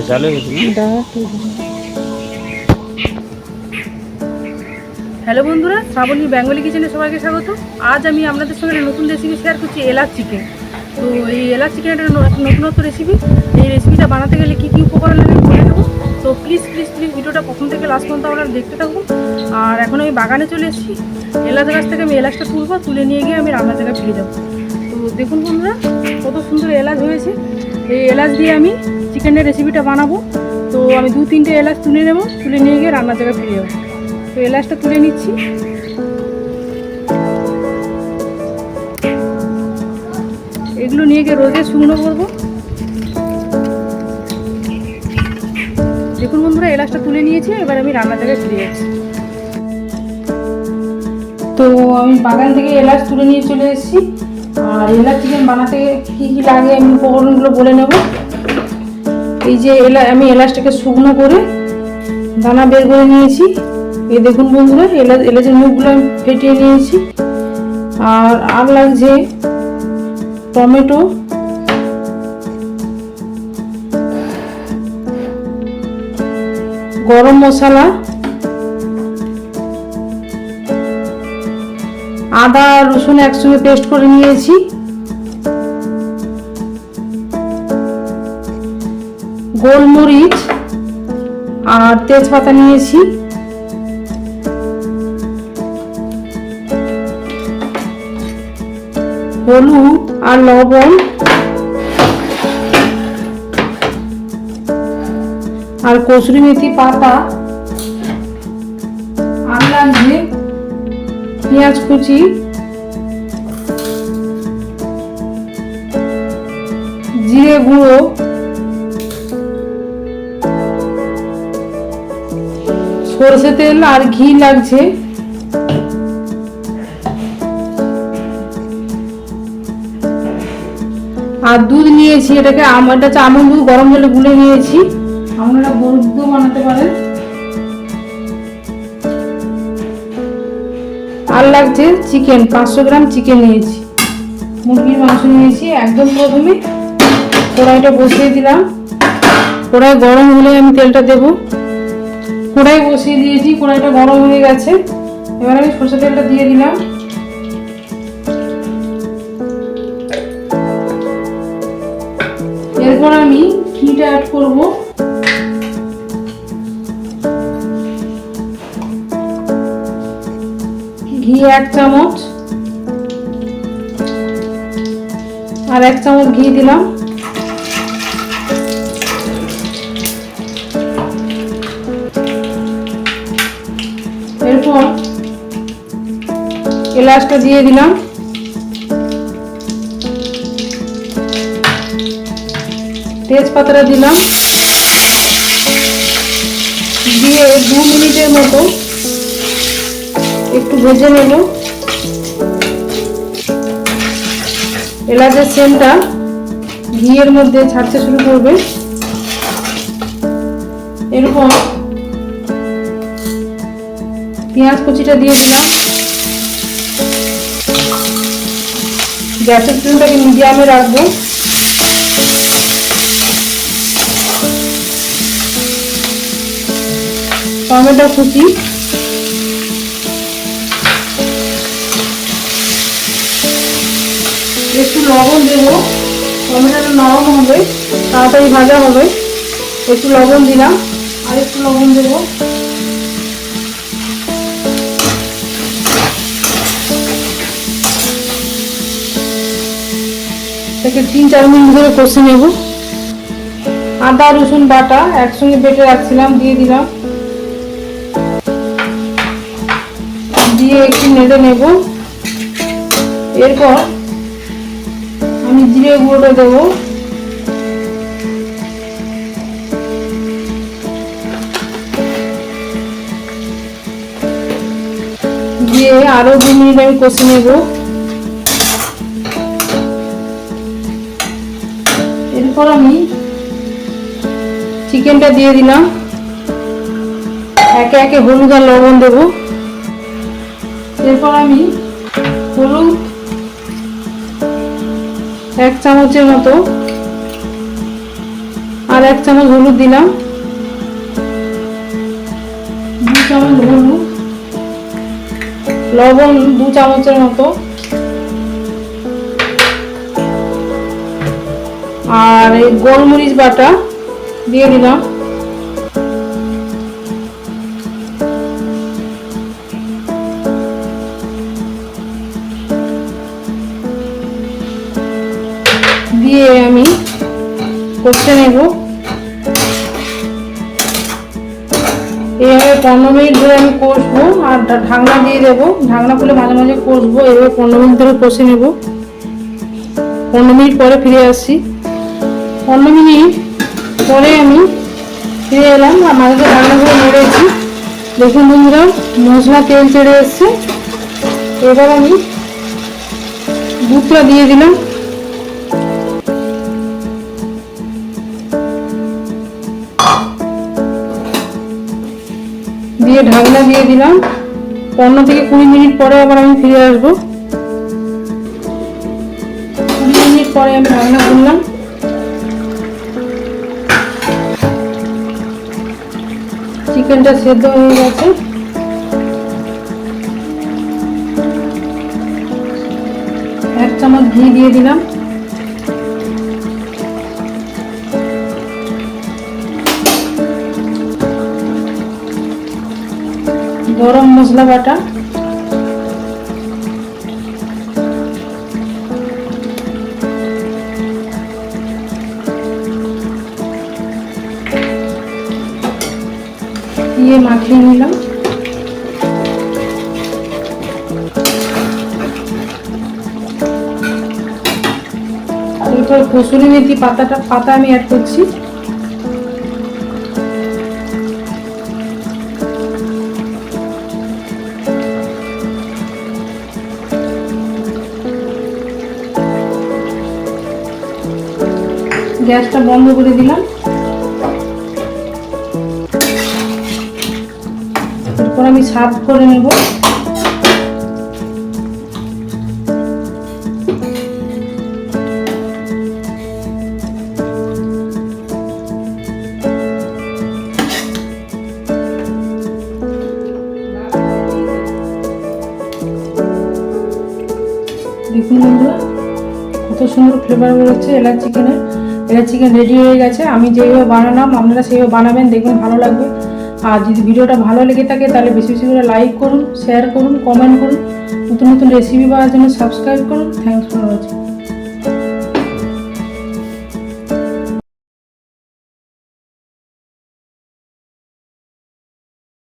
চালু হয়েছে। হ্যালো বন্ধুরা, শ্রাবণী বেঙ্গলি কিচেনে সবাইকে স্বাগত। আজ আমি আপনাদের সঙ্গে একটা নতুন রেসিপি শেয়ার করছি, এলাচ চিকেন। তো এই এলাচ চিকেন একটা নতুনত্ব রেসিপি। এই রেসিপিটা বানাতে গেলে কী কী উপকরণ লাগে বলে দেবো। তো প্লিজ ভিডিওটা প্রথম থেকে লাস্ট পর্যন্ত আপনারা দেখতে থাকুন। আর এখন আমি বাগানে চলে এসেছি, এলাচ গাছ থেকে আমি এলাচটা তুলে নিয়ে গিয়ে আমি রান্নার জায়গায় ফিরে যাবো। তো দেখুন বন্ধুরা, কত সুন্দর এলাচ হয়েছে। এই এলাচ দিয়ে আমি চিকেনের রেসিপিটা বানাবো। তো আমি 2-3টে এলাচ তুলে নেবো, তুলে নিয়ে গিয়ে রান্নার জায়গায় ফিরে যাবো। তো এলাচটা তুলে নিচ্ছি। এগুলো নিয়ে গিয়ে রোদে শুকনো করবো। দেখুন বন্ধুরা, এলাচটা তুলে নিয়েছি, এবার আমি রান্নার জায়গায় ফিরে যাচ্ছি। তো আমি বাগান থেকে এলাচ তুলে নিয়ে চলে এসেছি। আর এলাচ চিকেন বানাতে কী কী লাগে আমি উপকরণগুলো বলে নেব। এই যে আমি এলাচটাকে শুকনো করে দানা বের করে নিয়েছি। এই দেখুন বন্ধুরা, এলাচের মুখগুলো আমি ফেটিয়ে নিয়েছি। আর লাগছে টমেটো, গরম মশলা, আদা রসুন একসঙ্গে পেস্ট করে নিয়েছি, গোলমরিচ আর তেজপাতা নিয়েছি, হলুদ আর লবণ আর কসুরি মেথি পাতা, আর লাগছে পেঁয়াজ কুচি, জিরে গুঁড়ো, সরষে তেল আর ঘি লাগছে। আর দুধ নিয়েছি, এটা হচ্ছে আমুল দুধ, গরম জলে গুলে নিয়েছি। আপনারা গরুর দুধও বানাতে পারেন। আর লাগছে চিকেন, 500 গ্রাম চিকেন নিয়েছি, মুরগির মাংস নিয়েছি। একদম প্রথমে কড়াইটা বসিয়ে দিলাম। কড়াই গরম হলে আমি তেলটা দেব। কড়াই বসিয়ে দিয়েছি, কড়াইটা গরম হয়ে গেছে। এবার আমি সরষে তেলটা দিয়ে দিলাম। এরপর আমি ঘিটা অ্যাড করব। ঘি 1 চামচ, আর 1 চামচ ঘি দিলাম। এরপর এলাচটা দিয়ে দিলাম। তেজপাতাটা দিলাম, দিয়ে 2 মিনিটের মতো একটু ভেজে নেব। এলাচের সেন্টটা ঘিয়ের মধ্যে ছাড়তে শুরু করবে। এরপর পেঁয়াজ কুচিটা দিয়ে দিলাম। গ্যাসের ফ্লেমটাকে মিডিয়ামে রাখবো। টমেটো কুচি, একটু লবণ দেবো। টমেটোটা নরম হবে, তাড়াতাড়ি ভাজা হবে। একটু লবণ দিলাম, আর একটু লবণ দেবো। থেকে 3-4 মিনিট ধরে কষে নেব। আদা রসুন বাটা একসঙ্গে বেটে রাখছিলাম, দিয়ে দিলাম। দিয়ে একটু নেড়ে নেব। এরপর আমি জিরে গুঁড়োটা দেবো। দিয়ে আরো 2 মিনিট আমি কষে নেব। এরপর আমি চিকেনটা দিয়ে দিলাম। একে একে হলুদ আর লবণ দেবো। এরপর আমি হলুদ 1 চামচের মতো আর 1 চামচ হলুদ দিলাম, 2 চামচ হলুদ, লবণ 2 চামচের মতো, আর এই গোলমরিচ বাটা দিয়ে দিলাম, দিয়ে আমি কষে নেব। এইভাবে 15 মিনিট ধরে আমি কষবো, আর ঢাকনা দিয়ে দেবো, ঢাকনা খুলে মাঝে মাঝে কষবো। এইভাবে 15 মিনিট ধরে কষে নেব। 15 মিনিট পরে ফিরে আসছি। 15 মিনিট পরে আমি ফিরে এলাম, আর মাঝে ঢাকনা করে নেড়েছি। দেখুন বন্ধুরা, মশলা তেল ছেড়ে এসছে। এবার আমি দুধটা দিয়ে দিলাম, দিয়ে ঢাকনা দিয়ে দিলাম। 15 থেকে 20 মিনিট পরে আবার আমি ফিরে আসবো। 20 মিনিট পরে আমি ঢাকনা খুললাম। চিকেনটা সেদ্ধ হয়ে গেছে। এক চামচ ঘি দিয়ে দিলাম, গরম মশলা বাটা, দিয়ে মাখিয়ে নিলাম। এরপর কসুরি মেথি পাতা আমি অ্যাড করছি। গ্যাসটা বন্ধ করে দিলাম। এরপর আমি সার্ভ করে নেব। দেখুন বন্ধুরা, কত সুন্দর ফ্লেভার বেরোচ্ছে এলাচ চিকেনের। এলাচ চিকেন রেডি হয়ে গেছে। আমি যেভাবে বানালাম আপনারা সেইভাবে বানাবেন, দেখবেন ভালো লাগবে। আর যদি ভিডিওটা ভালো লেগে থাকে তাহলে বেশি বেশি করে লাইক করুন, শেয়ার করুন, কমেন্ট করুন। নতুন নতুন রেসিপি পাওয়ার জন্য সাবস্ক্রাইব করুন। Thanks for watching.